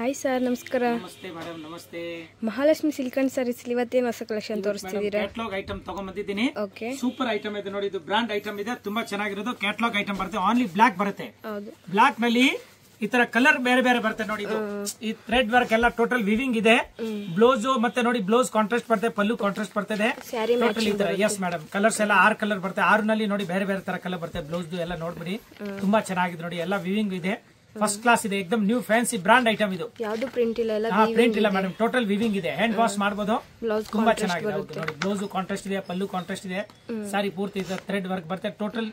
Hi sir, ನಮಸ್ಕಾರ. ನಮಸ್ತೆ madam. ನಮಸ್ತೆ. ಮಹಾಲಕ್ಷ್ಮಿ ಸಿಲ್ಕ್ ಅಂಡ್ ಸಾರೀಸ್ ಇವತ್ತೇನು ಹೊಸ ಕಲೆಕ್ಷನ್ ತೋರಿಸ್ತಿದ್ದೀರಾ? ಕ್ಯಾಟಲಾಗ್ ಐಟಮ್ ತಗೊಂಡ್ಬಂದಿದ್ದೀನಿ. ಓಕೆ, ಸೂಪರ್ ಐಟಮ್ ಇದೆ ನೋಡಿ. ಇದು ಬ್ರಾಂಡ್ ಐಟಮ್ ಇದೆ, ತುಂಬಾ ಚೆನ್ನಾಗಿರೋದು. ಕ್ಯಾಟಲಾಗ್ ಐಟಮ್ ಬರುತ್ತೆ, ಆನ್ಲಿ ಬ್ಲಾಕ್ ಬರುತ್ತೆ. ಹೌದು, ಬ್ಲಾಕ್ ನಲ್ಲಿ ಈ ತರ ಕಲರ್ ಬೇರೆ ಬೇರೆ ಬರುತ್ತೆ ನೋಡಿ. ಇದು ಈ ಥ್ರೆಡ್ ವರ್ಕ್ ಎಲ್ಲ ಟೋಟಲ್ ವಿವಿಂಗ್ ಇದೆ. ಬ್ಲೌಸ್ ಮತ್ತೆ ನೋಡಿ, ಬ್ಲೌಸ್ ಕಾಂಟ್ರಾಸ್ಟ್ ಬರ್ತದೆ, ಪಲ್ಲು ಕಾಂಟ್ರಾಸ್ಟ್ ಬರ್ತದೆ. ಎಸ್ ಮೇಡಮ್, ಕಲರ್ಸ್ ಎಲ್ಲ 6 ಕಲರ್ ಬರುತ್ತೆ. 6 ನಲ್ಲಿ ನೋಡಿ ಬೇರೆ ಬೇರೆ ತರ ಕಲರ್ ಬರುತ್ತೆ. ಬ್ಲೌಸ್ ಎಲ್ಲ ನೋಡ್ಬಿಡಿ, ತುಂಬಾ ಚೆನ್ನಾಗಿದೆ ನೋಡಿ. ಎಲ್ಲ ವಿವಿಂಗ್ ಇದೆ, ಫಸ್ಟ್ ಕ್ಲಾಸ್ ಇದೆ, ಎಕ್ದಮ್ ನ್ಯೂ ಫ್ಯಾನ್ಸಿ ಬ್ರಾಂಡ್ ಐಟಮ್ ಇದು. ಯಾವುದು ಪ್ರಿಂಟ್ ಇಲ್ಲ, ಪ್ರಿಂಟ್ ಇಲ್ಲ ಮೇಡಮ್, ಟೋಟಲ್ ವಿವಿಂಗ್ ಇದೆ. ಹ್ಯಾಂಡ್ ವಾಶ್ ಮಾಡಬಹುದು, ತುಂಬಾ ಚೆನ್ನಾಗಿದೆ ನೋಡಿ. ಬ್ಲೌಸ್ ಕಾಂಟ್ರಾಸ್ಟ್ ಇದೆ, ಪಲ್ಲು ಕಾಂಟ್ರಾಸ್ಟ್ ಇದೆ, ಸಾರಿ ಪೂರ್ತಿ ಥ್ರೆಡ್ ವರ್ಕ್ ಬರುತ್ತೆ. ಟೋಟಲ್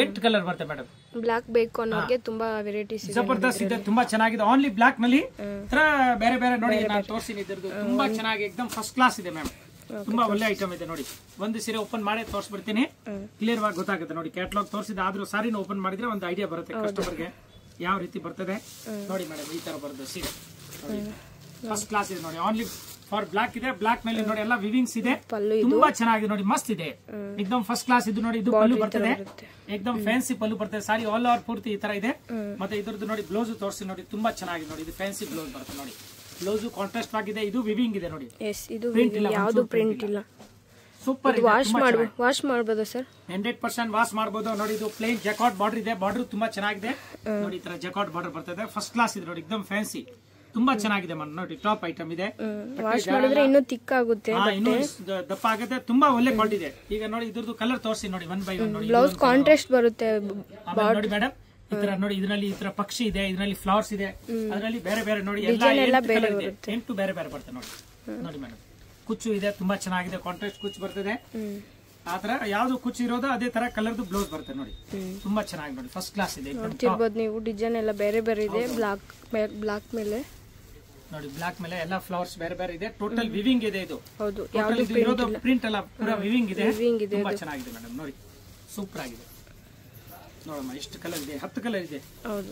8 ಕಲರ್ ಬರುತ್ತೆ ಮೇಡಮ್. ಬ್ಲಾಕ್ ಬೇಕು ಅನ್ನೋರಿಗೆ ತುಂಬಾ ವೆರೈಟೀಸ್ ಇದೆ, ಜಬರ್ದಸ್ತ್ ಇದೆ, ತುಂಬಾ ಚೆನ್ನಾಗಿದೆ. ಆನ್ಲಿ ಬ್ಲಾಕ್ ನಲ್ಲಿ ಬೇರೆ ಬೇರೆ ನೋಡಿ, ನಾನು ತೋರಿಸಿನಿ ಇದ್ರದ್ದು. ತುಂಬಾ ಚೆನ್ನಾಗಿ ಎಕ್ದಮ್ ಫಸ್ಟ್ ಕ್ಲಾಸ್ ಇದೆ ಮ್ಯಾಮ್. ತುಂಬಾ ಒಳ್ಳೆ ಐಟಮ್ ಇದೆ ನೋಡಿ. ಒಂದು ಸೀರೆ ಓಪನ್ ಮಾಡಿ ತೋರಿಸ್ಬಿಡ್ತೀನಿ, ಕ್ಲಿಯರ್ ಆಗಿ ಗೊತ್ತಾಗುತ್ತೆ ನೋಡಿ. ಕ್ಯಾಟಲಾಗ್ ತೋರಿಸಿದ ಆದ್ರೂ ಸಾರಿನ ಓಪನ್ ಮಾಡಿದ್ರೆ ಒಂದು ಐಡಿಯಾ ಬರುತ್ತೆ ಕಸ್ಟಮರ್ಗೆ ಯಾವ ರೀತಿ ಬರ್ತದೆ ನೋಡಿ ಮೇಡಮ್. ಈ ತರ ಬರುತ್ತೆ ಸೀರೆ, ಫಸ್ಟ್ ಕ್ಲಾಸ್ ಇದೆ ನೋಡಿ. ಆನ್ಲಿ ಫಾರ್ ಬ್ಲಾಕ್ ಇದೆ. ಬ್ಲಾಕ್ ನಲ್ಲಿ ನೋಡಿ ಎಲ್ಲ ವಿವಿಂಗ್ಸ್ ಇದೆ, ತುಂಬಾ ಚೆನ್ನಾಗಿದೆ ನೋಡಿ, ಮಸ್ತ್ ಇದೆ, ಎಕ್ದಮ್ ಫಸ್ಟ್ ಕ್ಲಾಸ್ ಇದು ನೋಡಿ. ಇದು ಪಲ್ಲು ಬರ್ತದೆ, ಎಕ್ದಮ್ ಫ್ಯಾನ್ಸಿ ಪಲ್ಲು ಬರ್ತದೆ. ಸಾರಿ ಆಲ್ ಓವರ್ ಪೂರ್ತಿ ಈ ತರ ಇದೆ. ಮತ್ತೆ ಇದ್ರದ್ದು ನೋಡಿ ಬ್ಲೌಸ್ ತೋರಿಸಿ ನೋಡಿ, ತುಂಬಾ ಚೆನ್ನಾಗಿದೆ ನೋಡಿ. ಇದು ಫ್ಯಾನ್ಸಿ ಬ್ಲೌಸ್ ಬರುತ್ತೆ ನೋಡಿ. ಬ್ಲೌಸ್ ಕಾಂಟ್ರಾಸ್ಟ್ ಆಗಿದೆ, ಇದು ವಿವಿಂಗ್ ಇದೆ ನೋಡಿ. ಯಾವುದು ಪ್ರಿಂಟ್ ಇಲ್ಲ. ಸೂಪರ್. ವಾಶ್ ಮಾಡಬಹುದು ಸರ್, 100% ವಾಶ್ ಮಾಡಬಹುದು ನೋಡಿ. ಇದು ಪ್ಲೇನ್ ಜಕಾಟ್ ಬಾರ್ಡರ್ ಇದೆ, ಬಾರ್ಡರ್ ತುಂಬಾ ಚೆನ್ನಾಗಿದೆ ನೋಡಿ. ಈ ತರ ಜಕಾಟ್ ಬಾರ್ಡರ್ ಬರ್ತದೆ, ಫಸ್ಟ್ ಕ್ಲಾಸ್ ಇದೆ ನೋಡಿ, ಎಕ್ದಮ್ ಫ್ಯಾನ್ಸಿ, ತುಂಬಾ ಚೆನ್ನಾಗಿದೆ ನೋಡಿ. ಟಾಪ್ ಐಟಮ್ ಇದೆ. ವಾಶ್ ಮಾಡಿದ್ರೆ ಇನ್ನೂ ತಿಕ್ ಆಗುತ್ತೆ, ಇನ್ನೂ ದಪ್ಪ ಆಗುತ್ತೆ, ತುಂಬಾ ಒಳ್ಳೆ ಕ್ವಾಲಿಟಿ ಇದೆ. ಈಗ ನೋಡಿ ಇದ್ರದ್ದು ಕಲರ್ ತೋರಿಸಿ ನೋಡಿ, 1 by 1 ನೋಡಿ. ಬ್ಲೌಸ್ ಕಾಂಟ್ರಾಸ್ಟ್ ಬರುತ್ತೆ ನೋಡಿ ಮೇಡಮ್. ಈ ತರ ನೋಡಿ, ಇದರಲ್ಲಿ ಈ ತರ ಪಕ್ಷಿ ಇದೆ, ಇದರಲ್ಲಿ ಫ್ಲವರ್ಸ್ ಇದೆ, ಅದರಲ್ಲಿ ಬೇರೆ ಬೇರೆ ನೋಡಿ, ಎಲ್ಲ 8 ಬೇರೆ ಬೇರೆ ಬರ್ತದೆ ನೋಡಿ. ನೋಡಿ ಮೇಡಮ್, ಕುಚ್ಚು ಇದೆ, ತುಂಬಾ ಚೆನ್ನಾಗಿದೆ, ಕಾಂಟ್ರಾಸ್ಟ್ ಕುಚ್ಚು ಬರ್ತದೆ. ಆತರ ಯಾವ್ದು ಕುಚ್ಚು ಇರೋದು ಅದೇ ತರ ಕಲರ್ದು ಬ್ಲೌಸ್ ಬರುತ್ತೆ ನೋಡಿ. ತುಂಬಾ ಚೆನ್ನಾಗಿ ನೋಡಿ, ಫಸ್ಟ್ ಕ್ಲಾಸ್ ಇದೆ. ನೀವು ಡಿಸೈನ್ ಎಲ್ಲ ಬೇರೆ ಬೇರೆ ಇದೆ. ಬ್ಲಾಕ್ ಮೇಲೆ ನೋಡಿ, ಬ್ಲಾಕ್ ಮೇಲೆ ಎಲ್ಲ ಫ್ಲವರ್ಸ್ ಬೇರೆ ಬೇರೆ ಇದೆ. ಟೋಟಲ್ ವಿವಿಂಗ್ ಇದೆ ಇದು. ಹೌದು, ಇರೋದು ಪ್ರಿಂಟ್ ಅಲ್ಲ, ಪೂರಾ ವಿವಿಂಗ್ ಇದೆ. ತುಂಬಾ ಚೆನ್ನಾಗಿದೆ ಮೇಡಮ್ ನೋಡಿ, ಸೂಪರ್ ಆಗಿದೆ ನೋಡಮ್ಮ. ಎಷ್ಟು ಕಲರ್ ಇದೆ, 10 ಕಲರ್ ಇದೆ. ಹೌದು,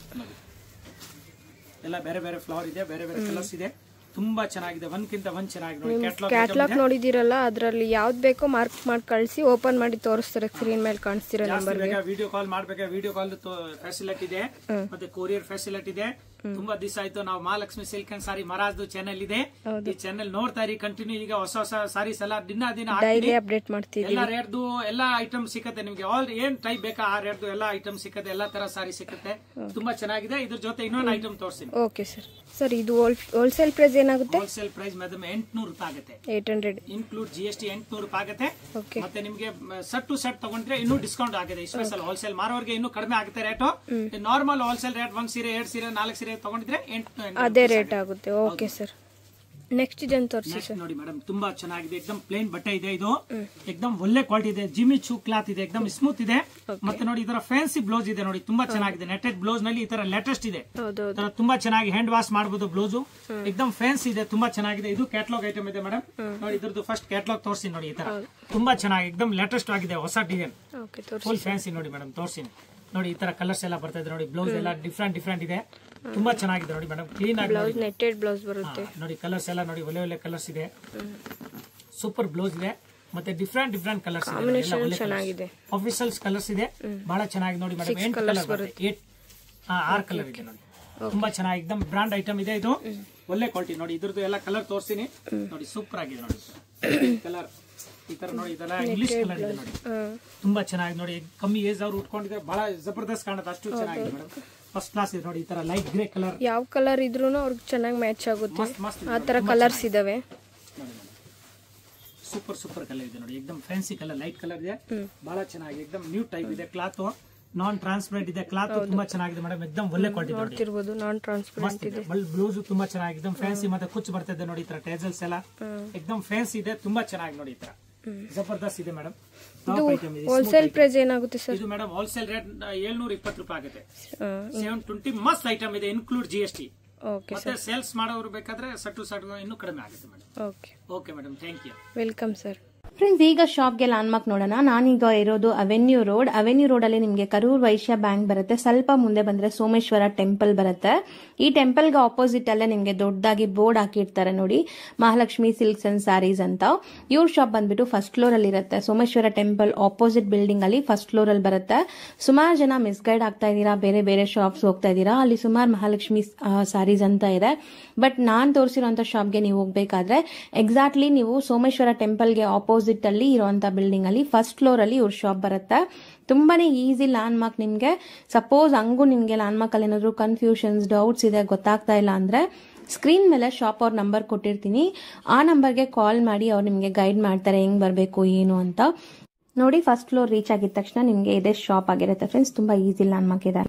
ಎಲ್ಲ ಬೇರೆ ಬೇರೆ ಫ್ಲವರ್ ಇದೆ, ಬೇರೆ ಬೇರೆ ಕಲರ್ಸ್ ಇದೆ. ತುಂಬಾ ಚೆನ್ನಾಗಿದೆ, ಒಂದ್ಕಿಂತ ಒಂದ್ ಚೆನ್ನಾಗಿದೆ ನೋಡಿ. ಕ್ಯಾಟಲಾಗ್ ನೋಡಿದಿರಲ್ಲ, ಅದ್ರಲ್ಲಿ ಯಾವ್ದು ಬೇಕೋ ಮಾರ್ಕ್ ಮಾಡಿ ಕಳಿಸಿ, ಓಪನ್ ಮಾಡಿ ತೋರಿಸ್ತಾರೆ. ಸ್ಕ್ರೀನ್ ಮೇಲೆ ಕಾಣಿಸ್ತಿರೋ ನಂಬರ್ ವಿಡಿಯೋ ಕಾಲ್ ಮಾಡ್ಬೇಕಾ, ವಿಡಿಯೋ ಕಾಲ್ ಫೆಸಿಲಿಟಿ ಇದೆ, ಮತ್ತೆ ಕೊರಿಯರ್ ಫೆಸಿಲಿಟಿ ಇದೆ. ತುಂಬಾ ದಿವಸ ಆಯ್ತು ನಾವು ಮಹಾಲಕ್ಷ್ಮಿ ಸಿಲ್ಕ್ ಅಂಡ್ ಸಾರಿ ಮಹಾರಾಜ್ದು ಚಾನೆಲ್ ಇದೆ. ಈ ಚಾನೆಲ್ ನೋಡ್ತಾ ಇರಿ ಕಂಟಿನ್ಯೂ. ಈಗ ಹೊಸ ಹೊಸ ಸಾರೀಸ್ ಎಲ್ಲ ದಿನ ಡೈಲಿ ಅಪ್ಡೇಟ್ ಮಾಡ್ತೀವಿ. ಎಲ್ಲ ರೇಟ್ದು ಎಲ್ಲ ಐಟಮ್ ಸಿಕ್ಕತ್ತೆ ನಿಮ್ಗೆ. ಆಲ್ ಏನ್ ಟೈಪ್ ಬೇಕಾ ಆ ರೇಟ್ದು ಎಲ್ಲ ಐಟಮ್ ಸಿಕ್ಕತ್ತೆ, ಎಲ್ಲಾ ತರ ಸಾರಿ ಸಿಕ್ಕತ್ತೆ. ತುಂಬಾ ಚೆನ್ನಾಗಿದೆ. ಇದ್ರ ಜೊತೆ ಇನ್ನೊಂದು ಐಟಮ್ ತೋರಿಸ್ತೀನಿ. Okay sir. ಸರ್, ಇದು ಹೋಲ್ಸೇಲ್ ಪ್ರೈಸ್ ಏನಾಗುತ್ತೆ? ಹೋಲ್ಸೇಲ್ ಪ್ರೈಸ್ ಮೇಡಮ್ 800 ರೂಪಾಯಿ ಆಗುತ್ತೆ. 800 ಇನ್ಕ್ಲೂಡ್ GST 800 ರೂಪಾಯಿ ಆಗುತ್ತೆ. ಮತ್ತೆ ನಿಮ್ಗೆ ಸೆಟ್ ಟು ಸೆಟ್ ತಗೊಂಡ್ರೆ ಇನ್ನೂ ಡಿಸ್ಕೌಂಟ್ ಆಗಿದೆ. ಸ್ಪೆಷಲ್ ಹೋಲ್ಸೇಲ್ ಮಾರೋರಿಗೆ ಇನ್ನೂ ಕಡಿಮೆ ಆಗುತ್ತೆ ರೇಟು. ನಾರ್ಮಲ್ ಹೋಲ್ಸೇಲ್ ರೇಟ್ 1 ಸೀರೆ 2 ಸೀರೆ 4 ಸೀರೆ ತಗೊಂಡಿದ್ರೆ ಅದೇ ರೇಟ್ ಆಗುತ್ತೆ. ಓಕೆ ಸರ್, ನೆಕ್ಸ್ಟ್ ಡಿಸೈನ್ ತೋರಿಸಿ ಸರ್. ನೋಡಿ ಮೇಡಮ್, ತುಂಬಾ ಚೆನ್ನಾಗಿದೆ. ಎಕ್ದಮ್ ಪ್ಲೇನ್ ಬಟ್ಟೆ ಇದೆ, ಇದು ಎಕ್ದಮ್ ಒಳ್ಳೆ ಕ್ವಾಲಿಟಿ ಇದೆ. ಜಿಮ್ಮಿ ಚೂ ಕ್ಲಾತ್ ಇದೆ, ಎಕ್ದಮ್ ಸ್ಮೂತ್ ಇದೆ. ಮತ್ತೆ ನೋಡಿ ಇದರ ಫ್ಯಾನ್ಸಿ ಬ್ಲೌಸ್ ಇದೆ ನೋಡಿ, ತುಂಬಾ ಚೆನ್ನಾಗಿದೆ. ನೆಟೆಡ್ ಬ್ಲೌಸ್ ನಲ್ಲಿ ಈ ತರ ಲೇಟೆಸ್ಟ್ ಇದೆ, ತುಂಬಾ ಚೆನ್ನಾಗಿ ಹ್ಯಾಂಡ್ ವಾಶ್ ಮಾಡಬಹುದು. ಬ್ಲೌಸ್ ಎಕ್ದಮ್ ಫ್ಯಾನ್ಸಿ ಇದೆ, ತುಂಬಾ ಚೆನ್ನಾಗಿದೆ. ಇದು ಕ್ಯಾಟಲಾಗ್ ಐಟಮ್ ಇದೆ ಮೇಡಮ್ ನೋಡಿ. ಇದ್ರದ್ದು ಫಸ್ಟ್ ಕ್ಯಾಟಲಾಗ್ ತೋರಿಸಿ ನೋಡಿ. ಈ ತರ ತುಂಬಾ ಚೆನ್ನಾಗಿ ಎಕ್ದಮ್ ಲೇಟೆಸ್ಟ್ ಆಗಿದೆ, ಹೊಸ ಡಿಸೈನ್, ಫುಲ್ ಫ್ಯಾನ್ಸಿ ನೋಡಿ ಮೇಡಮ್. ತೋರಿಸಿ ನೋಡಿ, ಈ ತರ ಕಲರ್ಸ್ ಎಲ್ಲ ಬರ್ತಾ ಇದೆ ನೋಡಿ. ಬ್ಲೌಸ್ ಎಲ್ಲ ಡಿಫ್ರೆಂಟ್ ಇದೆ, ತುಂಬಾ ಚೆನ್ನಾಗಿದೆ ನೋಡಿ ಮೇಡಮ್. ಕ್ಲೀನ್ ಆಗಿ ನೆಟೆಡ್ ಬ್ಲೌಸ್ ಬರುತ್ತೆ ನೋಡಿ. ಕಲರ್ಸ್ ಎಲ್ಲ ನೋಡಿ, ಒಳ್ಳೆ ಕಲರ್ಸ್ ಇದೆ. ಸೂಪರ್ ಬ್ಲೌಸ್ ಇದೆ, ಮತ್ತೆ ಡಿಫ್ರೆಂಟ್ ಕಲರ್ಸ್ ಚೆನ್ನಾಗಿದೆ. ಆಫೀಷಿಯಲ್ಸ್ ಕಲರ್ಸ್ ಇದೆ, ಬಹಳ ಚೆನ್ನಾಗಿ ನೋಡಿ ಮೇಡಮ್. 8 ಕಲರ್ ಬರುತ್ತೆ, 6 ಕಲರ್ ಇದೆ ನೋಡಿ. ತುಂಬಾ ಚೆನ್ನಾಗಿ ಎಕ್ದಮ್ ಬ್ರಾಂಡ್ ಐಟಮ್ ಇದೆ. ಇದು ಒಳ್ಳೆ ಕ್ವಾಲಿಟಿ ನೋಡಿ. ಇದ್ರದ್ದು ಎಲ್ಲ ಕಲರ್ ತೋರಿಸ್ತೀನಿ ನೋಡಿ, ಸೂಪರ್ ಆಗಿದೆ ನೋಡಿ. ಕಲರ್ ಈ ತರ ನೋಡಿ, ಇದೆಲ್ಲ ಇಂಗ್ಲಿಷ್ ಕಲರ್ ಇದೆ ನೋಡಿ, ತುಂಬಾ ಚೆನ್ನಾಗಿ ನೋಡಿ. ಕಮ್ಮಿ ಏಜ್ ಅವ್ರು ಉಟ್ಕೊಂಡಿದ್ರೆ ಬಹಳ ಜಬರ್ದಸ್ತ್ ಕಾಣುತ್ತೆ, ಅಷ್ಟು ಚೆನ್ನಾಗಿದೆ ಮೇಡಮ್. ಫಸ್ಟ್ ಕ್ಲಾಸ್ ಇದೆ ನೋಡಿ. ಈ ತರ ಲೈಟ್ ಗ್ರೇ ಕಲರ್, ಯಾವ ಕಲರ್ ಇದ್ರೂ ಅವ್ರಿಗೆ ಚೆನ್ನಾಗಿ ಮ್ಯಾಚ್ ಆಗುತ್ತೆ. ಆ ತರ ಕಲರ್ಸ್ ಇದಾವೆ. ಸೂಪರ್ ಕಲರ್ ಇದೆ ನೋಡಿ, ಎಕ್ದಮ್ ಫ್ಯಾನ್ಸಿ ಕಲರ್, ಲೈಟ್ ಕಲರ್ ಇದೆ, ಬಹಳ ಚೆನ್ನಾಗಿದೆ. ಎಕ್ದಮ್ ನ್ಯೂ ಟೈಪ್ ಇದೆ. ಕ್ಲಾತ್ ನಾನ್ ಟ್ರಾನ್ಸ್ಪರೆಂಟ್ ಇದೆ, ಕ್ಲಾತ್ ತುಂಬಾ ಚೆನ್ನಾಗಿದೆ ಮೇಡಮ್. ಎಕ್ದಮ್ ಒಳ್ಳೆ ಕ್ವಾಲಿಟಿ ನೋಡ್ತಿರ್ಬೋದು, ನಾನ್ ಟ್ರಾನ್ಸ್ಪರೆಂಟ್ ಇದೆ. ಬ್ಲೌಸ್ ತುಂಬಾ ಚೆನ್ನಾಗಿದೆ, ಎಕ್ದಮ್ ಫ್ಯಾನ್ಸಿ. ಮತ್ತೆ ಕುಚ್ಚು ಬರ್ತಿದೆ ನೋಡಿ, ಈ ತರ ಟೇಜಲ್ಸ್ ಎಲ್ಲ ಎಕ್ದಮ್ ಫ್ಯಾನ್ಸಿ ಇದೆ, ತುಂಬಾ ಚೆನ್ನಾಗಿ ನೋಡಿ. ಈ ತರ ಜಬರ್ದಸ್ತ್ ಇದೆ ಮೇಡಮ್. ಹೋಲ್ಸೇಲ್ ಪ್ರೈಸ್ ಏನಾಗುತ್ತೆ ಸರ್? ಇದು ಮೇಡಮ್ ಹೋಲ್ಸೇಲ್ ರೇಟ್ 720 ರೂಪಾಯಿ ಆಗುತ್ತೆ. 720 ಮಸ್ತ್ ಐಟಮ್ ಇದೆ, ಇನ್ಕ್ಲೂಡ್ GST. ಮತ್ತೆ ಸೇಲ್ಸ್ ಮಾಡೋರು ಬೇಕಾದ್ರೆ ಸಟ್ಟು ಇನ್ನೂ ಕಡಿಮೆ ಆಗುತ್ತೆ madam. Okay madam, thank you. Welcome sir. Friends, ಈಗ ಶಾಪ್ಗೆ ಲ್ಯಾಂಡ್ಮಾರ್ಕ್ ನೋಡೋಣ. ನಾನೀಗ ಇರೋದು ಅವೆನ್ಯೂ ರೋಡ್ ಅಲ್ಲಿ ನಿಮಗೆ ಕರೂರ್ ವೈಶ್ಯ ಬ್ಯಾಂಕ್ ಬರುತ್ತೆ. ಸ್ವಲ್ಪ ಮುಂದೆ ಬಂದ್ರೆ ಸೋಮೇಶ್ವರ ಟೆಂಪಲ್ ಬರುತ್ತೆ. ಈ ಟೆಂಪಲ್ಗೆ ಆಪೋಸಿಟ್ ಅಲ್ಲೇ ನಿಮಗೆ ದೊಡ್ಡದಾಗಿ ಬೋರ್ಡ್ ಹಾಕಿರ್ತಾರೆ ನೋಡಿ, ಮಹಾಲಕ್ಷ್ಮಿ ಸಿಲ್ಕ್ಸ್ ಅಂಡ್ ಸ್ಯಾರೀಸ್ ಅಂತ. ಇವ್ರ ಶಾಪ್ ಬಂದ್ಬಿಟ್ಟು ಫಸ್ಟ್ ಫ್ಲೋರ್ ಅಲ್ಲಿ ಇರುತ್ತೆ. ಸೋಮೇಶ್ವರ ಟೆಂಪಲ್ ಆಪೋಸಿಟ್ ಬಿಲ್ಡಿಂಗ್ ಅಲ್ಲಿ ಫಸ್ಟ್ ಫ್ಲೋರ್ ಅಲ್ಲಿ ಬರುತ್ತೆ. ಸುಮಾರು ಜನ ಮಿಸ್ಗೈಡ್ ಆಗ್ತಾ ಇದ್ದೀರಾ, ಬೇರೆ ಬೇರೆ ಶಾಪ್ಸ್ ಹೋಗ್ತಾ ಇದ್ದೀರಾ. ಅಲ್ಲಿ ಸುಮಾರು ಮಹಾಲಕ್ಷ್ಮಿ ಸ್ಯಾರೀಸ್ ಅಂತ ಇದೆ. ಬಟ್ ನಾನ್ ತೋರಿಸಿರುವಂತ ಶಾಪ್ಗೆ ನೀವು ಹೋಗ್ಬೇಕಾದ್ರೆ ಎಕ್ಸಾಕ್ಟ್ಲಿ ನೀವು ಸೋಮೇಶ್ವರ ಟೆಂಪಲ್ಗೆ ಆಪೋಸಿಟ್ ಅಲ್ಲಿ ಇರುವಂತ ಬಿಲ್ಡಿಂಗ್ ಅಲ್ಲಿ ಫಸ್ಟ್ ಫ್ಲೋರ್ ಅಲ್ಲಿ ಇವ್ರ ಶಾಪ್ ಬರುತ್ತೆ. ತುಂಬಾನೇ ಈಸಿ ಲ್ಯಾಂಡ್ ಮಾರ್ಕ್. ನಿಮ್ಗೆ ಸಪೋಸ್ ಹಂಗೂ ನಿಮ್ಗೆ ಲ್ಯಾಂಡ್ ಮಾರ್ಕ್ ಅಲ್ಲಿ ಏನಾದ್ರು ಕನ್ಫ್ಯೂಷನ್ಸ್, ಡೌಟ್ಸ್ ಇದೆ, ಗೊತ್ತಾಗ್ತಾ ಇಲ್ಲ ಅಂದ್ರೆ ಸ್ಕ್ರೀನ್ ಮೇಲೆ ಶಾಪ್ ಅವ್ರ ನಂಬರ್ ಕೊಟ್ಟಿರ್ತೀನಿ. ಆ ನಂಬರ್ಗೆ ಕಾಲ್ ಮಾಡಿ ಅವ್ರು ನಿಮ್ಗೆ ಗೈಡ್ ಮಾಡ್ತಾರೆ ಹೆಂಗ್ ಬರ್ಬೇಕು ಏನು ಅಂತ. ನೋಡಿ, ಫಸ್ಟ್ ಫ್ಲೋರ್ ರೀಚ್ ಆಗಿದ ತಕ್ಷಣ ನಿಮ್ಗೆ ಇದೇ ಶಾಪ್ ಆಗಿರುತ್ತೆ ಫ್ರೆಂಡ್ಸ್. ತುಂಬಾ ಈಸಿ ಲ್ಯಾಂಡ್ ಮಾರ್ಕ್ ಇದೆ.